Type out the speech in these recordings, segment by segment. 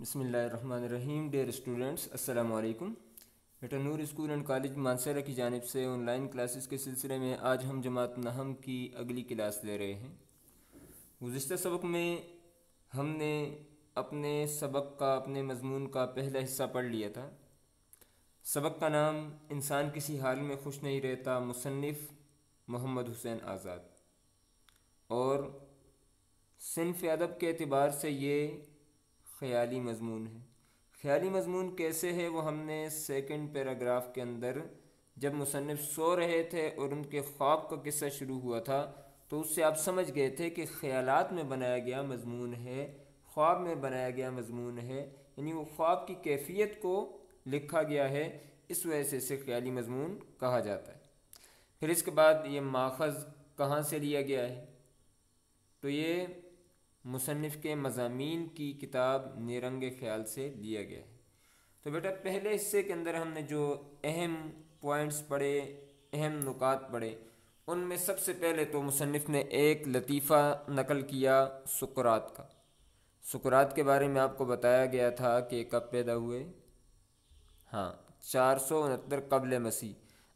بسم اللہ الرحمن الرحیم. ڈیئر اسٹوڈنٹس، السلام علیکم. بیٹا نور اسکول اینڈ کالج مانسہرہ کی جانب سے آن لائن کلاسز کے سلسلے میں آج ہم جماعت نحم کی اگلی کلاس لے رہے ہیں. گزشتہ سبق میں ہم نے اپنے سبق کا اپنے مضمون کا پہلا حصہ پڑھ لیا تھا. سبق کا نام انسان کسی حال میں خوش نہیں رہتا، مصنف محمد حسین آزاد. اور صنف ادب کے اعتبار سے یہ خیالی مضمون ہے. خیالی مضمون کیسے ہے وہ ہم نے سیکنڈ پیراگراف کے اندر جب مصنف سو رہے تھے اور ان کے خواب کا قصہ شروع ہوا تھا تو اس سے آپ سمجھ گئے تھے کہ خیالات میں بنایا گیا مضمون ہے، خواب میں بنایا گیا مضمون ہے، یعنی وہ خواب کی کیفیت کو لکھا گیا ہے، اس وجہ سے اسے خیالی مضمون کہا جاتا ہے. پھر اس کے بعد یہ ماخذ کہاں سے لیا گیا ہے، تو یہ مصنف کے مضامین کی کتاب نیرنگ خیال سے لیا گیا ہے. تو بیٹا پہلے حصے کے اندر ہم نے جو اہم پوائنٹس پڑھے، اہم نکات پڑھے، ان میں سب سے پہلے تو مصنف نے ایک لطیفہ نقل کیا سقراط کا. سقراط کے بارے میں آپ کو بتایا گیا تھا کہ کب پیدا ہوئے. 469 قبل مسیح.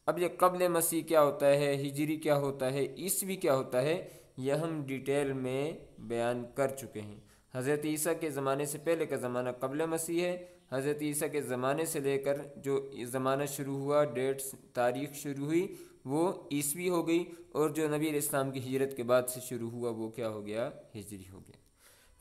اب یہ قبل مسیح کیا ہوتا ہے، ہجری کیا ہوتا ہے، عیسوی کیا ہوتا ہے، یہ ہم ڈیٹیل میں بیان کر چکے ہیں. حضرت عیسیٰ کے زمانے سے پہلے کا زمانہ قبل مسیح ہے. حضرت عیسیٰ کے زمانے سے لے کر جو زمانہ شروع ہوا، ڈیٹس تاریخ شروع ہوئی، وہ عیسوی ہو گئی، اور جو نبی علیہ السلام کی ہجرت کے بعد سے شروع ہوا وہ کیا ہو گیا، ہجری ہو گیا.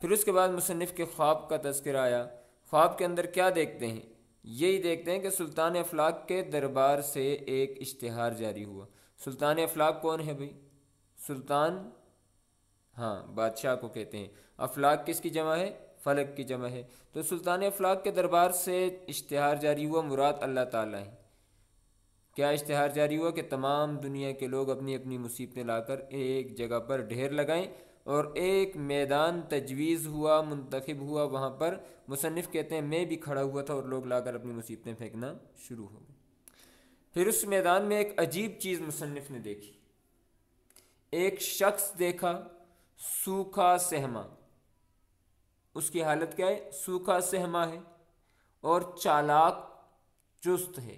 پھر اس کے بعد مصنف کے خواب کا تذکرہ آیا. خواب کے اندر کیا دیکھتے ہیں، یہی دیکھتے ہیں کہ سلطان افلاک کے دربار سے ایک اشتہار جاری ہوا. سلطان افلاک کون ہے بھائی؟ سلطان، بادشاہ کو کہتے ہیں. افلاک کس کی جمع ہے؟ فلک کی جمع ہے. تو سلطان افلاک کے دربار سے اشتہار جاری ہوا، مراد اللہ تعالیٰ ہے. کیا اشتہار جاری ہوا کہ تمام دنیا کے لوگ اپنی اپنی مصیبتیں لا کر ایک جگہ پر ڈھیر لگائیں، اور ایک میدان تجویز ہوا، منتخب ہوا. وہاں پر مصنف کہتے ہیں میں بھی کھڑا ہوا تھا اور لوگ لا کر اپنی مصیبتیں پھینکنا شروع ہو گئے. پھر اس میدان میں ایک عجیب چیز مصنف نے دیکھی. ایک شخص دیکھا، سوکھا سہما. اس کی حالت کیا ہے؟ سوکھا سہما ہے اور چالاک چست ہے،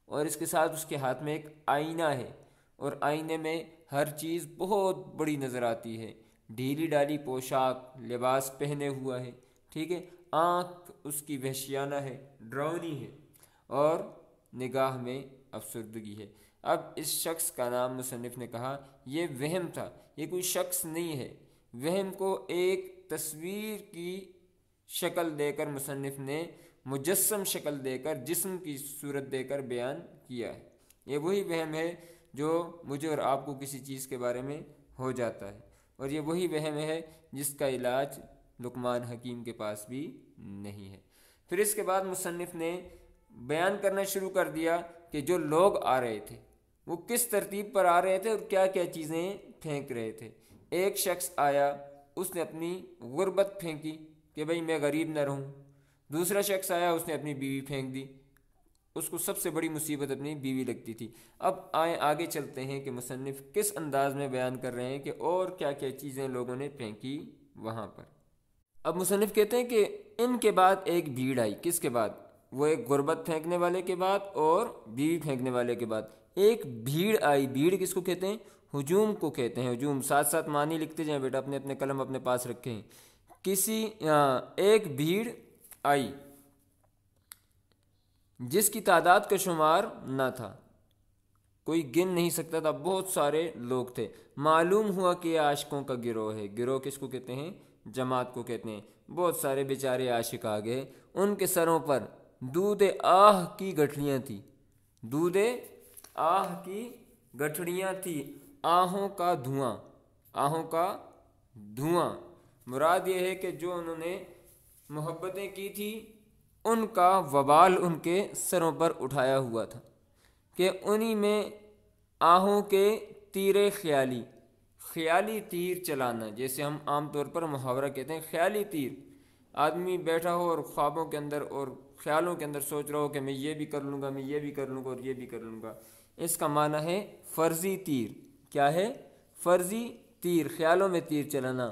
اور اس کے ساتھ اس کے ہاتھ میں ایک آئینہ ہے، اور آئینے میں ہر چیز بہت بڑی نظر آتی ہے. ڈھیلی ڈالی پوشاک، لباس پہنے ہوا ہے، ٹھیک ہے. آنکھ اس کی وحشیانہ ہے، ڈراؤنی ہے، اور نگاہ میں افسردگی ہے. اب اس شخص کا نام مصنف نے کہا یہ وہم تھا، یہ کوئی شخص نہیں ہے. وہم کو ایک تصویر کی شکل دے کر مصنف نے مجسم شکل دے کر، جسم کی صورت دے کر بیان کیا ہے. یہ وہی وہم ہے جو مجھے اور آپ کو کسی چیز کے بارے میں ہو جاتا ہے، اور یہ وہی وہم ہے جس کا علاج لقمان حکیم کے پاس بھی نہیں ہے. پھر اس کے بعد مصنف نے بیان کرنا شروع کر دیا کہ جو لوگ آ رہے تھے وہ کس ترتیب پر آ رہے تھے اور کیا کیا چیزیں پھینک رہے تھے. ایک شخص آیا، اس نے اپنی غربت پھینکی کہ بھئی میں غریب نہ رہوں. دوسرا شخص آیا، اس نے اپنی بیوی پھینک دی. اس کو سب سے بڑی مصیبت اپنی بیوی لگتی تھی. اب آئیں آگے چلتے ہیں کہ مصنف کس انداز میں بیان کر رہے ہیں کہ اور کیا کیا چیزیں لوگوں نے پھینکی وہاں پر. اب مصنف کہتے ہیں کہ ان کے بعد ایک بھیڑ آئی. کس کے بعد؟ وہ ایک غربت پھینکنے والے کے بعد اور بیوی پھینکنے والے کے بعد ایک بھیڑ آئی. بھیڑ کس کو کہتے ہیں؟ ہجوم کو کہتے ہیں. ہجوم ساتھ ساتھ معنی لکھتے جائیں بیٹا، اپنے اپنے قلم اپنے پاس رکھیں. ایک بھیڑ آئی جس کی تعداد کا شمار نہ تھا، کوئی گن نہیں سکتا تھا، بہت سارے لوگ تھے. معلوم ہوا کہ یہ عاشقوں کا گروہ ہے. گروہ کس کو کہتے ہیں؟ جماعت کو کہتے ہیں. بہت سارے بیچارے عاشق آ گئے. ان کے سروں پر دودھ آہ کی گٹھڑیاں تھیں. دودھ آہ کی گٹھڑیاں تھیں. آہوں کا دھواں، آہوں کا دھواں مراد یہ ہے کہ جو انہوں نے محبتیں کی تھی ان کا وبال ان کے سروں پر اٹھایا ہوا تھا، کہ انہی میں آہوں کے تیرے خیالی، خیالی تیر چلانا، جیسے ہم عام طور پر محاورہ کہتے ہیں خیالی تیر. آدمی بیٹھا ہو اور خوابوں کے اندر اور خیالوں کے اندر سوچ رہا ہو کہ میں یہ بھی کر لوں گا، میں یہ بھی کر لوں گا اور یہ بھی کر لوں گا. اس کا معنی ہے فرضی تیر. کیا ہے؟ فرضی تیر، خیالوں میں تیر چلانا.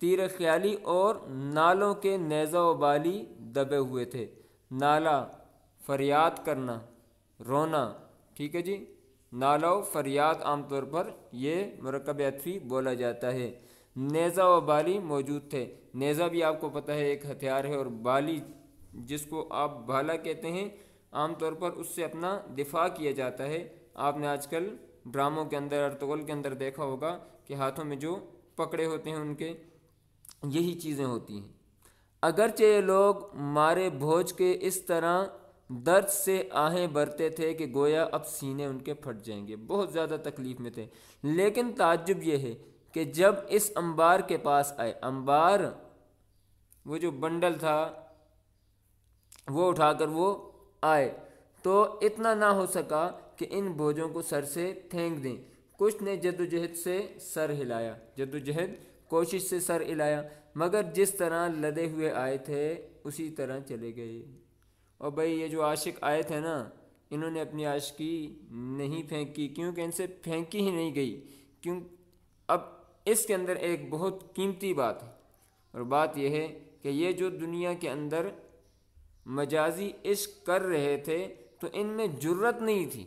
تیر خیالی اور نالوں کے نیزہ و بالی دبے ہوئے تھے۔ نالہ فریاد کرنا، رونا، ٹھیک ہے جی، نالہ و فریاد عام طور پر یہ مرکب عطفی بولا جاتا ہے۔ نیزہ و بالی موجود تھے۔ نیزہ بھی آپ کو پتہ ہے ایک ہتھیار ہے، اور بالی جس کو آپ بھالا کہتے ہیں، عام طور پر اس سے اپنا دفاع کیا جاتا ہے۔ آپ نے آج کل ڈراموں کے اندر، ارطغرل کے اندر دیکھا ہوگا کہ ہاتھوں میں جو پکڑے ہوتے ہیں ان کے، یہی چیزیں ہوتی ہیں۔ اگرچہ یہ لوگ مارے بھوج کے اس طرح درد سے آہیں بھرتے تھے کہ گویا اب سینے ان کے پھٹ جائیں گے، بہت زیادہ تکلیف میں تھے، لیکن تعجب یہ ہے کہ جب اس انبار کے پاس آئے، انبار وہ جو بنڈل تھا وہ اٹھا کر وہ آئے، تو اتنا نہ ہو سکا کہ ان بوجھوں کو سر سے پھینک دیں۔ کچھ نے جدوجہد سے سر ہلایا، جدوجہد کوشش سے سر ہلایا، مگر جس طرح لدے ہوئے آئے تھے اسی طرح چلے گئے۔ اور بھائی یہ جو عاشق آئے تھے نا، انہوں نے اپنی عاشقی نہیں پھینکی، کیونکہ ان سے پھینکی ہی نہیں گئی۔ اب اس کے اندر ایک بہت قیمتی بات ہے، اور بات یہ ہے کہ یہ جو دنیا کے اندر مجازی عشق کر رہے تھے تو ان میں جرت نہیں تھی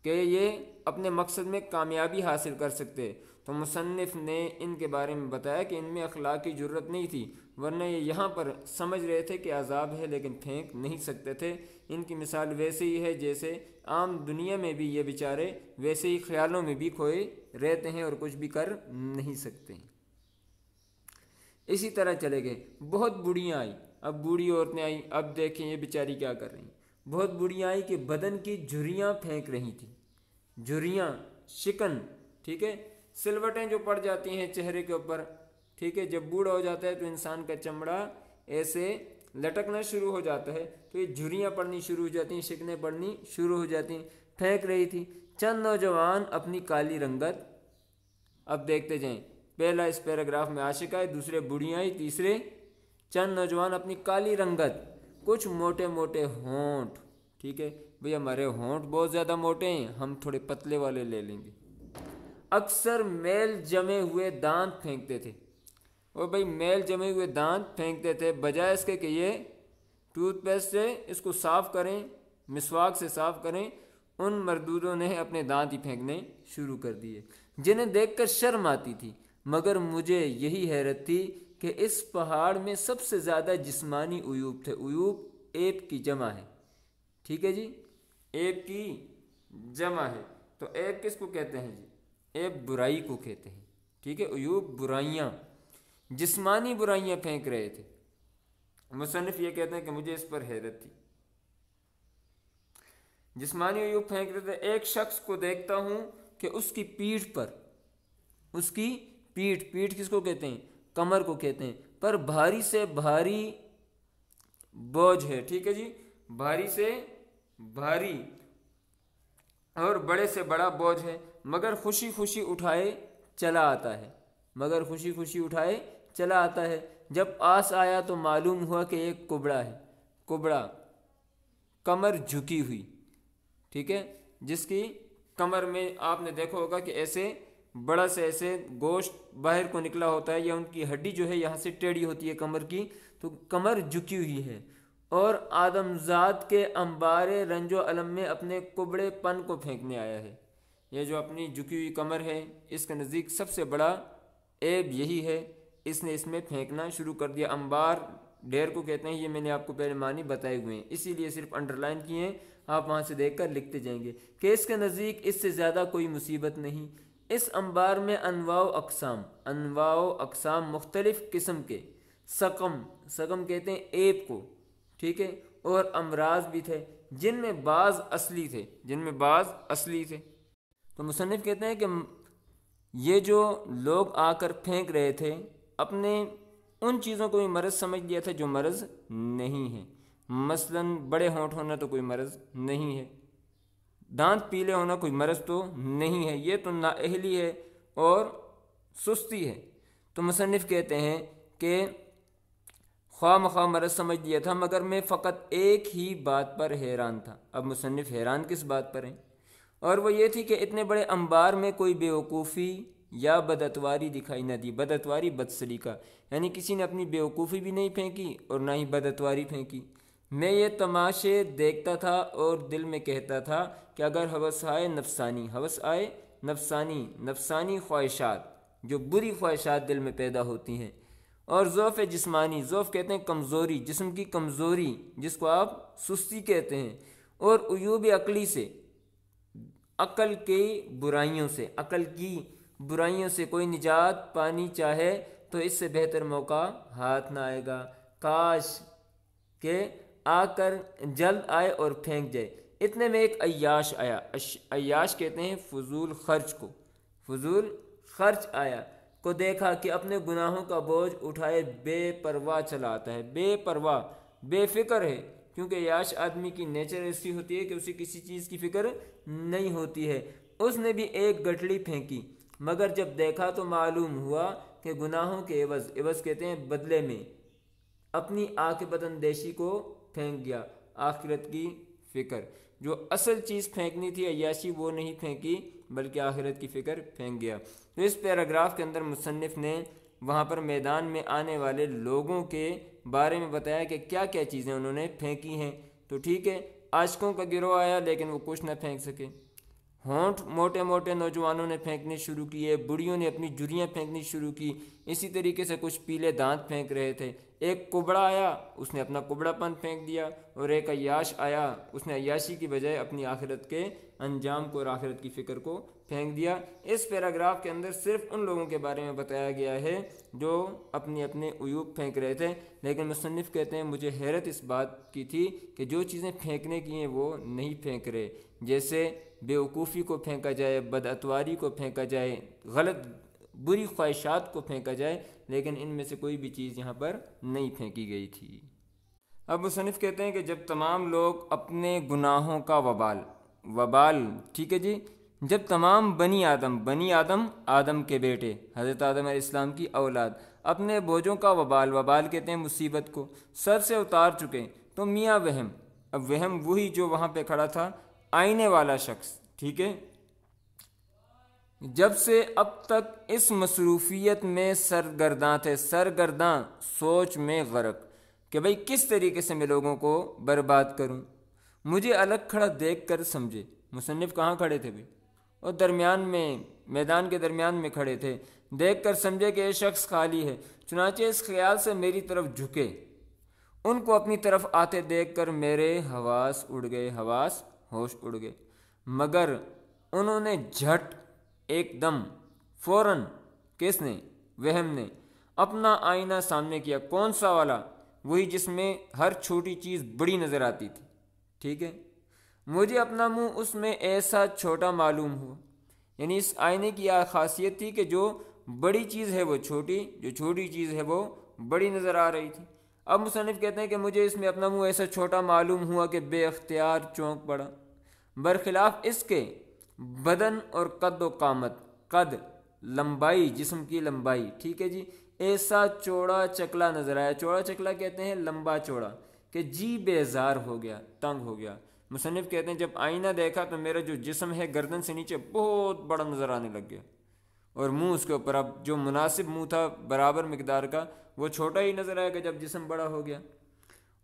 کہ یہ اپنے مقصد میں کامیابی حاصل کر سکتے، تو مصنف نے ان کے بارے میں بتایا کہ ان میں اخلاقی جرت نہیں تھی، ورنہ یہ یہاں پر سمجھ رہے تھے کہ عذاب ہے لیکن پھینک نہیں سکتے تھے۔ ان کی مثال ویسے ہی ہے جیسے عام دنیا میں بھی یہ بیچارے ویسے ہی خیالوں میں بھی کھوئے رہتے ہیں اور کچھ بھی کر نہیں سکتے۔ اسی طرح چلے گئے۔ بہت بوڑھیاں آئی، اب بوڑھی عورتیں آئیں، اب دیکھیں یہ بیچاری کیا کر رہی ہیں۔ بہت بوڑھیاں آئی کہ بدن کی جھریاں پھینک رہی تھیں، جھریاں، شکن، ٹھیک ہے، سلوٹیں جو پڑ جاتی ہیں چہرے کے اوپر، ٹھیک ہے، جب بوڑھا ہو جاتا ہے تو انسان کا چمڑا ایسے لٹکنا شروع ہو جاتا ہے، تو یہ جھریاں پڑنی شروع ہو جاتی ہیں، شکنیں پڑنی شروع ہو جاتی ہیں، پھینک رہی تھی۔ چند نوجوان اپنی کالی رنگت، اب دیکھتے جائیں، پہلا اس پیراگراف میں عاشق آئے، دوسرے بوڑھیاں آئی، تیسرے چند نوجوان اپنی کالی رنگت، کچھ موٹے موٹے ہونٹ، ٹھیک ہے بھئی ہمارے ہونٹ بہت زیادہ موٹے ہیں، ہم تھوڑے پتلے والے لے لیں گے، اکثر میل جمے ہوئے دانت پھینکتے تھے۔ اور بھئی میل جمے ہوئے دانت پھینکتے تھے، بجائے اس کے کہ یہ ٹوتھ پیسٹ سے اس کو صاف کریں، مسواک سے صاف کریں، ان مردودوں نے اپنے دانت ہی پھینکنے شروع کر دیے، جنہیں دیکھ کر شرم آتی تھی، مگر مجھے یہی حیرت تھی کہ اس پہاڑ میں سب سے زیادہ جسمانی عیوب تھے۔ عیوب عیب کی جمع ہے، ٹھیک ہے جی، عیب کی جمع ہے، تو عیب کس کو کہتے ہیں جی؟ عیب برائی کو کہتے ہیں، ٹھیک ہے، عیوب برائیاں، جسمانی برائیاں پھینک رہے تھے۔ مصنف یہ کہتے ہیں کہ مجھے اس پر حیرت تھی، جسمانی عیوب پھینک رہے تھے۔ ایک شخص کو دیکھتا ہوں کہ اس کی پیٹھ پر، اس کی پیٹھ کس کو کہتے ہیں؟ کمر کو کہتے ہیں، پر بھاری سے بھاری بوجھ ہے، ٹھیک ہے جی، بھاری سے بھاری اور بڑے سے بڑا بوجھ ہے، مگر خوشی خوشی اٹھائے چلا آتا ہے، مگر خوشی خوشی اٹھائے چلا آتا ہے۔ جب آس آیا تو معلوم ہوا کہ ایک کبڑا ہے، کبڑا، کمر جھکی ہوئی، ٹھیک ہے، جس کی کمر میں آپ نے دیکھا ہوگا کہ ایسے بڑا سے ایسے گوشت باہر کو نکلا ہوتا ہے، یا ان کی ہڈی جو ہے یہاں سے ٹیڑھی ہوتی ہے کمر کی، تو کمر جھکی ہوئی ہے، اور آدمزاد کے انبار رنج و علم میں اپنے کبڑے پن کو پھینکنے آیا ہے۔ یہ جو اپنی جھکی ہوئی کمر ہے، اس کے نزدیک سب سے بڑا عیب یہی ہے، اس نے اس میں پھینکنا شروع کر دیا۔ انبار ڈھیر کو کہتے ہیں، یہ میں نے آپ کو پہلے معنی بتائے ہوئے ہیں، اسی لیے صرف انڈر لائن کیے ہیں، آپ وہاں سے دیکھ کر لکھتے جائیں گے کہ اس کے نزدیک اس سے زیادہ کوئی مصیبت نہیں۔ اس انبار میں انواع و اقسام مختلف قسم کے سقم کہتے ہیں عیب کو، ٹھیک ہے، اور امراض بھی تھے، جن میں بعض اصلی تھے۔ تو مصنف کہتے ہیں کہ یہ جو لوگ آ کر پھینک رہے تھے، اپنے ان چیزوں کو بھی مرض سمجھ لیا تھا جو مرض نہیں ہے۔ مثلاً بڑے ہونٹ ہونا تو کوئی مرض نہیں ہے، دانت پیلے ہونا کوئی مرض تو نہیں ہے، یہ تو نااہلی ہے اور سستی ہے۔ تو مصنف کہتے ہیں کہ خواہ مخواہ مرض سمجھ لیا تھا، مگر میں فقط ایک ہی بات پر حیران تھا۔ اب مصنف حیران کس بات پر ہیں؟ اور وہ یہ تھی کہ اتنے بڑے انبار میں کوئی بیوقوفی یا بداتواری دکھائی نہ دی۔ بداتواری بد سلیقہ، یعنی کسی نے اپنی بیوقوفی بھی نہیں پھینکی اور نہ ہی بداتواری پھینکی۔ میں یہ تماشے دیکھتا تھا اور دل میں کہتا تھا کہ اگر ہوس آئے نفسانی، ہوس آئے نفسانی خواہشات، جو بری خواہشات دل میں پیدا ہوتی ہیں، اور ضعف جسمانی، ضعف کہتے ہیں کمزوری، جسم کی کمزوری جس کو آپ سستی کہتے ہیں، اور عیوب عقلی سے، عقل کی برائیوں سے کوئی نجات پانی چاہے تو اس سے بہتر موقع ہاتھ نہ آئے گا، کاش کہ آ کر جلد آئے اور پھینک جائے۔ اتنے میں ایک عیاش آیا، عیاش کہتے ہیں فضول خرچ آیا، کو دیکھا کہ اپنے گناہوں کا بوجھ اٹھائے بے پرواہ چلا آتا ہے، بے پرواہ، بے فکر ہے، کیونکہ عیاش آدمی کی نیچر ایسی ہوتی ہے کہ اسے کسی چیز کی فکر نہیں ہوتی ہے۔ اس نے بھی ایک گٹھڑی پھینکی، مگر جب دیکھا تو معلوم ہوا کہ گناہوں کے عوض کہتے ہیں بدلے میں اپنی عاقبت اندیشی کو پھینک گیا، آخرت کی فکر۔ جو اصل چیز پھینکنی تھی عیاشی، وہ نہیں پھینکی بلکہ آخرت کی فکر پھینک گیا۔ تو اس پیراگراف کے اندر مصنف نے وہاں پر میدان میں آنے والے لوگوں کے بارے میں بتایا کہ کیا کیا چیزیں انہوں نے پھینکی ہیں۔ تو ٹھیک ہے، عاشقوں کا گروہ آیا لیکن وہ کچھ نہ پھینک سکے، ہونٹ موٹے موٹے نوجوانوں نے پھینکنے شروع کیے، بڑھیوں نے اپنی جریاں پھینکنی شروع کی، اسی طریقے سے کچھ پیلے دانت پھینک رہے تھے۔ ایک کبڑا آیا، اس نے اپنا کبڑا پن پھینک دیا، اور ایک عیاش آیا، اس نے عیاشی کی بجائے اپنی آخرت کے انجام کو اور آخرت کی فکر کو پھینک دیا۔ اس پیراگراف کے اندر صرف ان لوگوں کے بارے میں بتایا گیا ہے جو اپنے عیوب پھینک رہے تھے، لیکن مصنف کہتے ہیں مجھے حیرت اس بات کی تھی کہ جو چیزیں پھینکنے کی ہیں وہ نہیں پھینک رہے، جیسے بیوقوفی کو پھینکا جائے، بدعتواری کو پھینکا جائے، غلط بری خواہشات کو پھینکا جائے، لیکن ان میں سے کوئی بھی چیز یہاں پر نہیں پھینکی گئی تھی۔ اب مصنف کہتے ہیں کہ جب تمام لوگ اپنے گناہوں کا وبال ٹھیک ہے جی، جب تمام بنی آدم کے بیٹے، حضرت آدم علیہ السلام کی اولاد، اپنے بوجھوں کا وبال کہتے ہیں مصیبت کو، سر سے اتار چکے، تو میاں وہم، اب وہم وہی جو وہاں پہ کھڑا تھا، آئینے والا شخص، ٹھیک ہے، جب سے اب تک اس مصروفیت میں سرگرداں سوچ میں غرق کہ بھئی کس طریقے سے میں لوگوں کو برباد کروں، مجھے الگ کھڑا دیکھ کر سمجھے۔ مصنف کہاں کھڑے تھے بھی؟ اور میدان کے درمیان میں کھڑے تھے، دیکھ کر سمجھے کہ یہ شخص خالی ہے، چنانچہ اس خیال سے میری طرف جھکے، ان کو اپنی طرف آتے دیکھ کر میرے ہوش اڑ گئے، مگر انہوں نے جھٹ ایک دم فوراً، کس نے؟ وہم نے اپنا آئینہ سامنے کیا۔ کون سا والا؟ وہی جس میں ہر چھوٹی چیز بڑی نظر آتی تھی، ٹھیک ہے، مجھے اپنا منہ اس میں ایسا چھوٹا معلوم ہوا، یعنی اس آئینے کی خاصیت تھی کہ جو بڑی چیز ہے وہ چھوٹی، جو چھوٹی چیز ہے وہ بڑی نظر آ رہی تھی۔ اب مصنف کہتے ہیں کہ مجھے اس میں اپنا منہ ایسا چھوٹا معلوم ہوا کہ بے اختیار چونک پڑا، برخلاف اس کے بدن اور قد و قامت، قد لمبائی، جسم کی لمبائی، ٹھیک ہے جی، ایسا چوڑا چکلا نظر آیا، چوڑا چکلا کہتے ہیں لمبا چوڑا، کہ جی بیزار ہو گیا، تنگ ہو گیا۔ مصنف کہتے ہیں جب آئینہ دیکھا تو میرا جو جسم ہے گردن سے نیچے بہت بڑا نظر آنے لگ گیا، اور منہ اس کے اوپر، اب جو مناسب منہ تھا برابر مقدار کا وہ چھوٹا ہی نظر آئے گا جب جسم بڑا ہو گیا،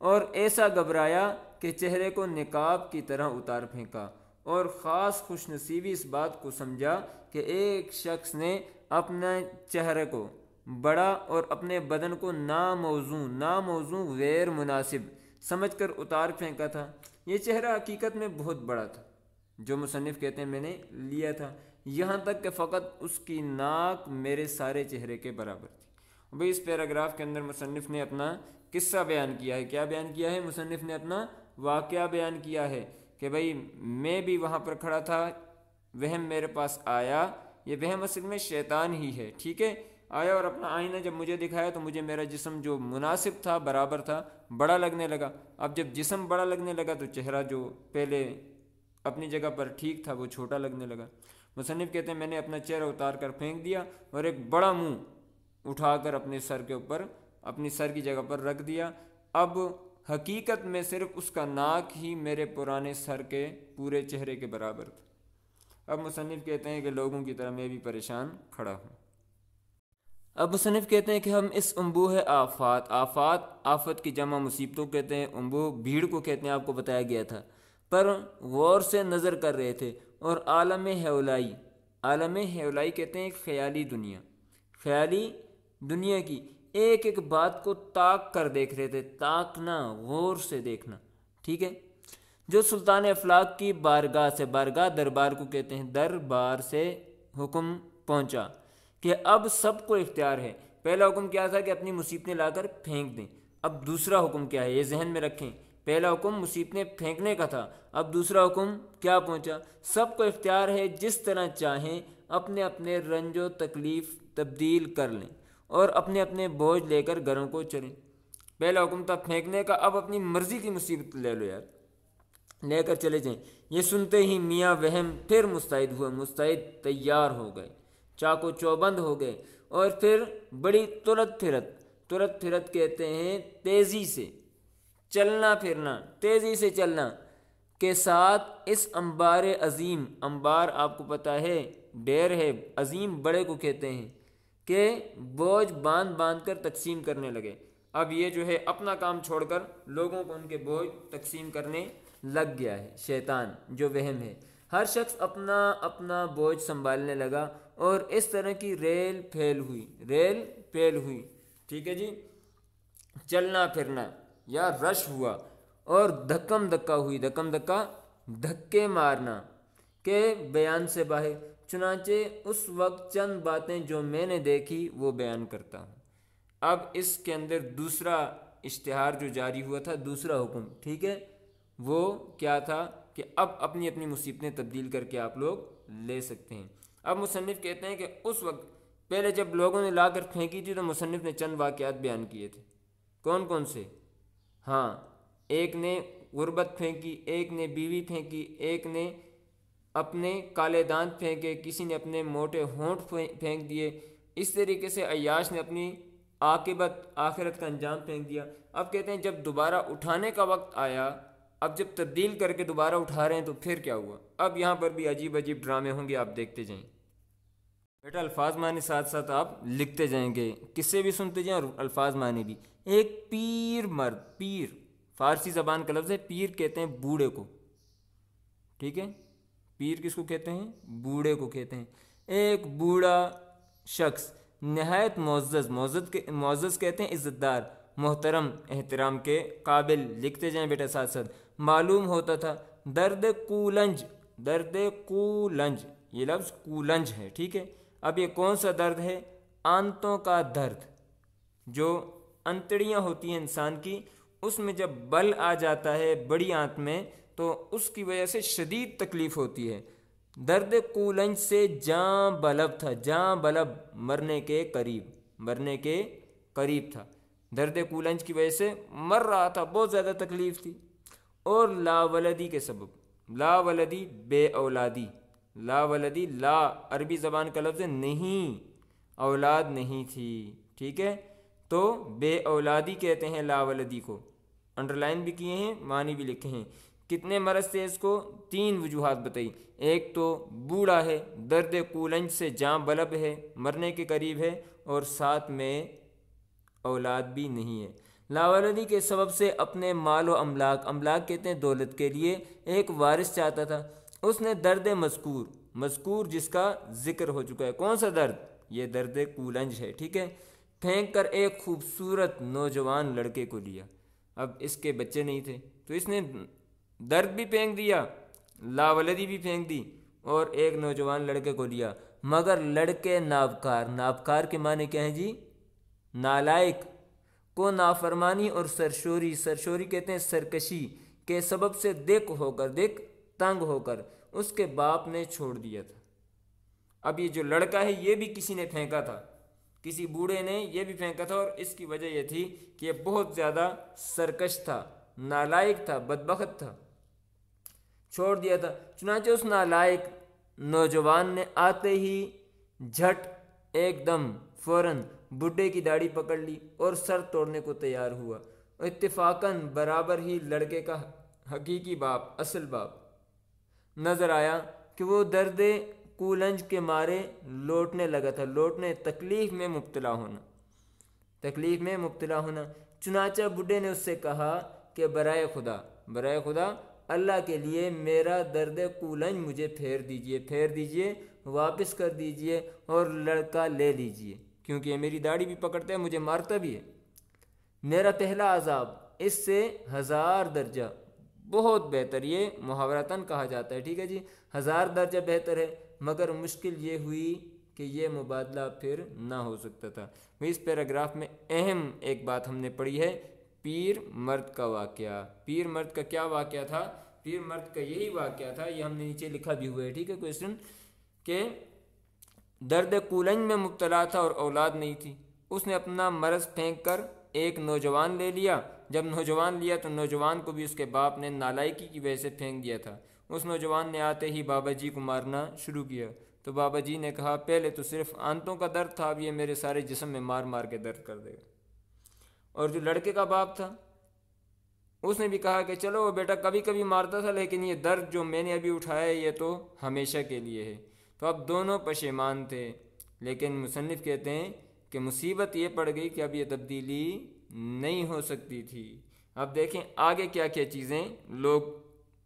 اور ایسا گھبرایا کہ چہرے کو نقاب کی طرح اتار پھینکا، اور خاص خوش نصیبی اس بات کو سمجھا کہ ایک شخص نے اپنے چہرے کو بڑا اور اپنے بدن کو ناموزوں غیر مناسب سمجھ کر اتار پھینکا تھا۔ یہ چہرہ حقیقت میں بہت بڑا تھا جو مصنف کہتے ہیں میں نے لیا تھا، یہاں تک کہ فقط اس کی ناک میرے سارے چہرے کے برابر تھی۔ بھئی اس پیراگراف کے اندر مصنف نے اپنا قصہ بیان کیا ہے، کیا بیان کیا ہے؟ مصنف نے اپنا واقعہ بیان کیا ہے کہ بھئی میں بھی وہاں پر کھڑا تھا، وہم میرے پاس آیا، یہ وہم اصل میں شیطان ہی ہے، ٹھیک ہے، آیا اور اپنا آئینہ جب مجھے دکھایا تو مجھے میرا جسم جو مناسب تھا، برابر تھا، بڑا لگنے لگا۔ اب جب جسم بڑا لگنے لگا تو چہرہ جو پہلے اپنی جگہ پر ٹھیک تھا وہ چھوٹا لگنے لگا۔ مصنف کہتے ہیں میں نے اپنا چہرہ اتار کر پھینک دیا اور ایک بڑا منہ اٹھا کر اپنے سر کے اوپر، اپنی سر کی جگہ پر رکھ دیا۔ اب حقیقت میں صرف اس کا ناک ہی میرے پرانے سر کے پورے چہرے کے برابر تھا۔ اب مصنف کہتے ہیں کہ لوگوں کی طرح میں بھی پریشان کھڑا ہوں۔ اب مصنف کہتے ہیں کہ ہم اس انبوہ آفت کی جمع مصیبتوں کہتے ہیں، انبوہ بھیڑ کو کہتے ہیں، آپ کو بتایا گیا تھا، پر غور سے نظر کر رہے تھے، اور عالم ہیولائی کہتے ہیں خیالی دنیا کی ایک ایک بات کو تاک کر دیکھ رہے تھے، تاکنا، غور سے دیکھنا، ٹھیک ہے، جو سلطان افلاک کی بارگاہ دربار کو کہتے ہیں، دربار سے حکم پہنچا کہ اب سب کو اختیار ہے۔ پہلا حکم کیا تھا کہ اپنی مصیبتیں لا کر پھینک دیں، اب دوسرا حکم کیا ہے یہ ذہن میں رکھیں، پہلا حکم مصیبتیں پھینکنے کا تھا، اب دوسرا حکم کیا پہنچا، سب کو اختیار ہے جس طرح چاہیں اپنے اپنے رنج و تکلیف تبدیل کر لیں اور اپنے اپنے بوجھ لے کر گھروں کو چلیں۔ پہلا حکم تھا پھینکنے کا، اب اپنی مرضی کی مصیبت لے لو یار، لے کر چلے جائیں۔ یہ سنتے ہی میاں وہم پھر مستعد تیار ہو گئے، چاقو چوبند ہو گئے، اور پھر بڑی ترت پھرت کہتے ہیں تیزی سے چلنا کے ساتھ اس انبار عظیم، انبار آپ کو پتہ ہے ڈیر ہے، عظیم بڑے کو کہتے ہیں، کہ بوجھ باندھ کر تقسیم کرنے لگے۔ اب یہ جو ہے اپنا کام چھوڑ کر لوگوں کو ان کے بوجھ تقسیم کرنے لگ گیا ہے، شیطان جو وہم ہے، ہر شخص اپنا اپنا بوجھ سنبھالنے لگا، اور اس طرح کی ریل پھیل ہوئی، ٹھیک ہے جی، چلنا پھرنا یا رش ہوا، اور دھکم دھکا دھکے مارنا کے بیان سے باہر۔ چنانچہ اس وقت چند باتیں جو میں نے دیکھی وہ بیان کرتا ہوں۔ اب اس کے اندر دوسرا اشتہار جو جاری ہوا تھا، دوسرا حکم، ٹھیک ہے، وہ کیا تھا کہ اب اپنی اپنی مصیبتیں تبدیل کر کے آپ لوگ لے سکتے ہیں۔ اب مصنف کہتے ہیں کہ اس وقت پہلے جب لوگوں نے لا کر پھینکی تھی تو مصنف نے چند واقعات بیان کیے تھے، کون سے؟ ہاں، ایک نے غربت پھینکی، ایک نے بیوی پھینکی، ایک نے اپنے کالے دانت پھینکے، کسی نے اپنے موٹے ہونٹ پھینک دیے، اس طریقے سے عیاش نے اپنی آخرت کا انجام پھینک دیا۔ اب کہتے ہیں جب دوبارہ اٹھانے کا وقت آیا، اب جب تبدیل کر کے دوبارہ اٹھا رہے ہیں تو پھر کیا ہوا؟ اب یہاں پر بھی عجیب ڈرامے ہوں گے، آپ دیکھتے جائیں بیٹا، الفاظ معنی ساتھ ساتھ آپ لکھتے جائیں گے، قصے بھی سنتے جائیں اور الفاظ معنی بھی۔ ایک پیر فارسی زبان کا لفظ ہے، پیر کہتے ہیں بوڑھے کو، ٹھیک ہے، پیر کس کو کہتے ہیں؟ بوڑھے کو کہتے ہیں۔ ایک بوڑھا شخص نہایت معزز کہتے ہیں عزت دار، محترم، احترام کے قابل، لکھتے جائیں بیٹا ساتھ ساتھ۔ معلوم ہوتا تھا درد کولنج، یہ لفظ کولنج ہے، ٹھیک ہے۔ اب یہ کون سا درد ہے؟ آنتوں کا درد، جو انتڑیاں ہوتی ہیں انسان کی، اس میں جب بل آ جاتا ہے بڑی آنت میں تو اس کی وجہ سے شدید تکلیف ہوتی ہے۔ درد کولنج سے جاں بلب مرنے کے قریب تھا، درد کولنج کی وجہ سے مر رہا تھا، بہت زیادہ تکلیف تھی۔ اور لاولدی کے سبب، لاولدی بے اولادی، لاولدی لا عربی زبان کا لفظ ہے نہیں، اولاد نہیں تھی، ٹھیک ہے، تو بے اولادی کہتے ہیں لاولدی کو، انڈر لائن بھی کیے ہیں، معنی بھی لکھے ہیں۔ کتنے مرض تھے اس کو؟ 3 وجوہات بتائی، ایک تو بوڑھا ہے، درد کولنج سے جاں بلب ہے، مرنے کے قریب ہے، اور ساتھ میں اولاد بھی نہیں ہے۔ لاولدی کے سبب سے اپنے مال و املاک کہتے ہیں دولت کے لیے ایک وارث چاہتا تھا۔ اس نے درد مذکور جس کا ذکر ہو چکا ہے، کون سا درد؟ یہ درد کولنج ہے، ٹھیک ہے، پھینک کر ایک خوبصورت نوجوان لڑکے کو لیا۔ اب اس کے بچے نہیں تھے تو اس نے درد بھی پھینک دیا، لاولدی بھی پھینک دی، اور ایک نوجوان لڑکے کو لیا، مگر لڑکے نابکار کے معنی کیا ہیں جی؟ نالائق کو نافرمانی اور سرشوری کہتے ہیں سرکشی کے سبب سے تنگ ہو کر اس کے باپ نے چھوڑ دیا تھا۔ اب یہ جو لڑکا ہے یہ بھی کسی نے پھینکا تھا، کسی بوڑھے نے یہ بھی پھینکا تھا، اور اس کی وجہ یہ تھی کہ یہ بہت زیادہ سرکش تھا، نالائق تھا، بدبخت تھا، چھوڑ دیا تھا۔ چنانچہ اس نالائق نوجوان نے آتے ہی جھٹ ایک دم فوراً بڈھے کی داڑھی پکڑ لی اور سر توڑنے کو تیار ہوا۔ اتفاقاً برابر ہی لڑکے کا حقیقی باپ، اصل باپ نظر آیا کہ وہ درد کولنج کے مارے لوٹنے لگا تھا، لوٹنے، تکلیف میں مبتلا ہونا، تکلیف میں مبتلا ہونا۔ چنانچہ بڈھے نے اس سے کہا کہ برائے خدا اللہ کے لیے میرا درد کولنج مجھے پھیر دیجئے، واپس کر دیجئے اور لڑکا لے لیجئے، کیونکہ یہ میری داڑھی بھی پکڑتا ہے، مجھے مارتا بھی ہے۔ میرا پہلا عذاب اس سے 1000 درجہ بہت بہتر، یہ محاورتاً کہا جاتا ہے، ٹھیک ہے جی، 1000 درجہ بہتر ہے، مگر مشکل یہ ہوئی کہ یہ مبادلہ پھر نہ ہو سکتا تھا۔ اس پیراگراف میں اہم ایک بات ہم نے پڑھی ہے، پیر مرد کا واقعہ۔ پیر مرد کا کیا واقعہ تھا؟ پیر مرد کا یہی واقعہ تھا، یہ ہم نے نیچے لکھا بھی ہوا ہے، ٹھیک ہے، کوئسچن، کہ درد کولنج میں مبتلا تھا اور اولاد نہیں تھی۔ اس نے اپنا مرض پھینک کر ایک نوجوان لے لیا۔ جب نوجوان لیا تو نوجوان کو بھی اس کے باپ نے نالائکی کی وجہ سے پھینک دیا تھا۔ اس نوجوان نے آتے ہی بابا جی کو مارنا شروع کیا، تو بابا جی نے کہا پہلے تو صرف آنتوں کا درد تھا، اب یہ میرے سارے جسم میں مار مار کے درد کر دے گا۔ اور جو لڑکے کا باپ تھا اس نے بھی کہا کہ چلو وہ بیٹا کبھی کبھی مارتا تھا، لیکن یہ درد جو میں نے ابھی اٹھایا ہے یہ تو ہمیشہ کے لیے ہے۔ تو اب دونوں پشیمان تھے، لیکن مصنف کہتے ہیں کہ مصیبت یہ پڑ گئی کہ اب یہ تبدیلی نہیں ہو سکتی تھی۔ اب دیکھیں آگے کیا کیا چیزیں لوگ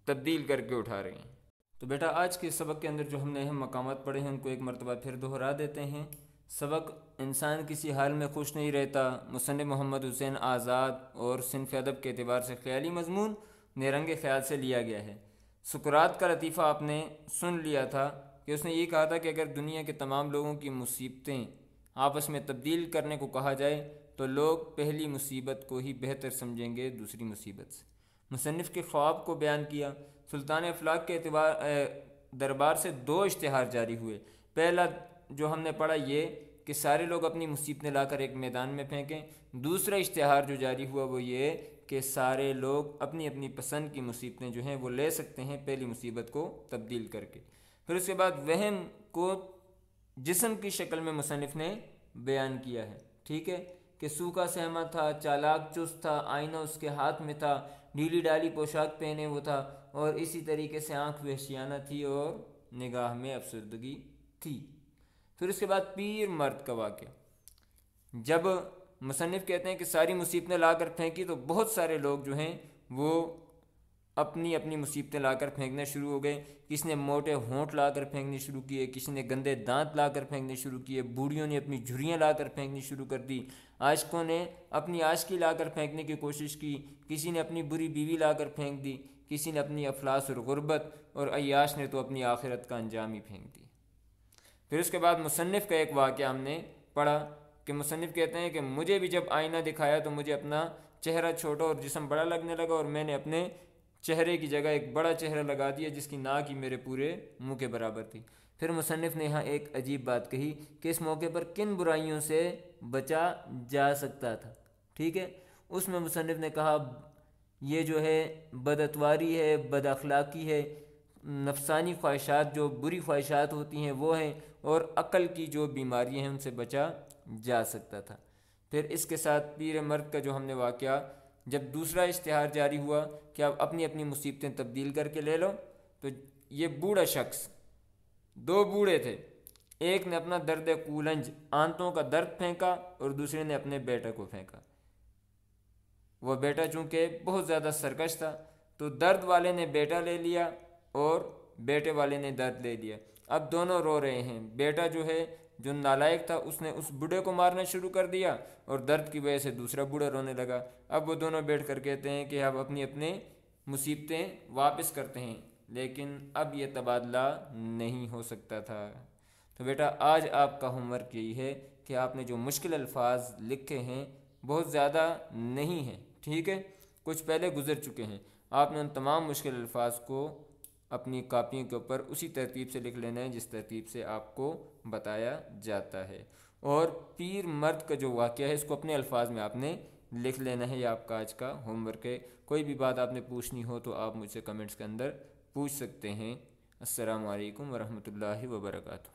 تبدیل کر کے اٹھا رہے ہیں۔ تو بیٹا آج کے سبق کے اندر جو ہم نے اہم مقامات پڑھے ہیں ان کو ایک مرتبہ پھر دہرا دیتے ہیں۔ سبق انسان کسی حال میں خوش نہیں رہتا، مصنف محمد حسین آزاد اور صنف ادب کے اعتبار سے خیالی مضمون نیرنگ خیال سے لیا گیا ہے۔ سقراط کا لطیفہ آپ نے سن لیا تھا کہ اس نے یہ کہا تھا کہ اگر دنیا کے تمام لوگوں کی مصیبتیں آپس میں تبدیل کرنے کو کہا جائے تو لوگ پہلی مصیبت کو ہی بہتر سمجھیں گے دوسری مصیبت سے۔ مصنف کے خواب کو بیان کیا۔ سلطان افلاک کے دربار سے 2 اشتہار جاری ہوئے۔ پہلا جو ہم نے پڑھا یہ کہ سارے لوگ اپنی مصیبتیں لا کر ایک میدان میں پھینکیں۔ دوسرا اشتہار جو جاری ہوا وہ یہ کہ سارے لوگ اپنی اپنی پسند کی مصیبتیں جو ہیں وہ لے سکتے ہیں پہلی مصیبت کو تبدیل کر کے۔ پھر اس کے بعد وہم کو جسم کی شکل میں مصنف نے بیان کیا ہے، ٹھیک ہے، کہ سوکھا سہما تھا، چالاک چست تھا، آئینہ اس کے ہاتھ میں تھا، ڈھیلی ڈالی پوشاک پہنے وہ تھا، اور اسی طریقے سے آنکھ وحشیانہ تھی اور نگاہ میں افسردگی تھی۔ پھر اس کے بعد پیر مرد کا واقعہ۔ جب مصنف کہتے ہیں کہ ساری مصیبتیں لا کر پھینکی تو بہت سارے لوگ جو ہیں وہ اپنی اپنی مصیبتیں لا کر پھینکنا شروع ہو گئے۔ کسی نے موٹے ہونٹ لا کر پھینکنے شروع کیے، کسی نے گندے دانت لا کر پھینکنے شروع کیے، بوڑھیوں نے اپنی جھریاں لا کر پھینکنی شروع کر دی، عاشقوں نے اپنی عاشقی لا کر پھینکنے کی کوشش کی، کسی نے اپنی بری بیوی لا کر پھینک دی، کسی نے اپنی افلاس اور غربت، اور عیاش نے تو اپنی آخرت کا انجام ہی پھینک دی۔ پھر اس کے بعد مصنف کا ایک واقعہ ہم نے پڑھا کہ مصنف کہتے ہیں کہ مجھے بھی جب آئینہ دکھایا تو مجھے اپنا چہرہ چھوٹا اور جسم بڑا لگنے لگا، اور میں نے اپنے چہرے کی جگہ ایک بڑا چہرہ لگا دیا جس کی ناک ہی میرے پورے منہ کے برابر تھی۔ پھر مصنف نے یہاں ایک عجیب بات کہی کہ اس موقع پر کن برائیوں سے بچا جا سکتا تھا، ٹھیک ہے۔ اس میں مصنف نے کہا یہ جو ہے بدعتواری ہے، بد اخلاقی ہے، نفسانی خواہشات جو بری خواہشات ہوتی ہیں وہ ہیں، اور عقل کی جو بیماریاں ہیں ان سے بچا جا سکتا تھا۔ پھر اس کے ساتھ پیر مرد کا جو ہم نے واقعہ، جب دوسرا اشتہار جاری ہوا کہ آپ اپنی اپنی مصیبتیں تبدیل کر کے لے لو، تو یہ بوڑھا شخص، 2 بوڑھے تھے، ایک نے اپنا درد کولنج آنتوں کا درد پھینکا اور دوسرے نے اپنے بیٹے کو پھینکا۔ وہ بیٹا چونکہ بہت زیادہ سرکش تھا تو درد والے نے بیٹا لے لیا اور بیٹے والے نے درد لے لیا۔ اب دونوں رو رہے ہیں۔ بیٹا جو ہے جو نالائق تھا اس نے اس بوڑھے کو مارنا شروع کر دیا، اور درد کی وجہ سے دوسرا بوڑھا رونے لگا۔ اب وہ دونوں بیٹھ کر کہتے ہیں کہ اب اپنی اپنے مصیبتیں واپس کرتے ہیں، لیکن اب یہ تبادلہ نہیں ہو سکتا تھا۔ تو بیٹا آج آپ کا ہوم ورک یہی ہے کہ آپ نے جو مشکل الفاظ لکھے ہیں بہت زیادہ نہیں ہیں، ٹھیک ہے، کچھ پہلے گزر چکے ہیں، آپ نے ان تمام مشکل الفاظ کو اپنی کاپیوں کے اوپر اسی ترتیب سے لکھ لینا ہے جس ترتیب سے آپ کو بتایا جاتا ہے۔ اور پیر مرد کا جو واقعہ ہے اس کو اپنے الفاظ میں آپ نے لکھ لینا ہے۔ یہ آپ کا آج کا ہوم ورک ہے۔ کوئی بھی بات آپ نے پوچھنی ہو تو آپ مجھ سے کمنٹس کے اندر پوچھ سکتے ہیں۔ السلام علیکم ورحمۃ اللہ وبرکاتہ۔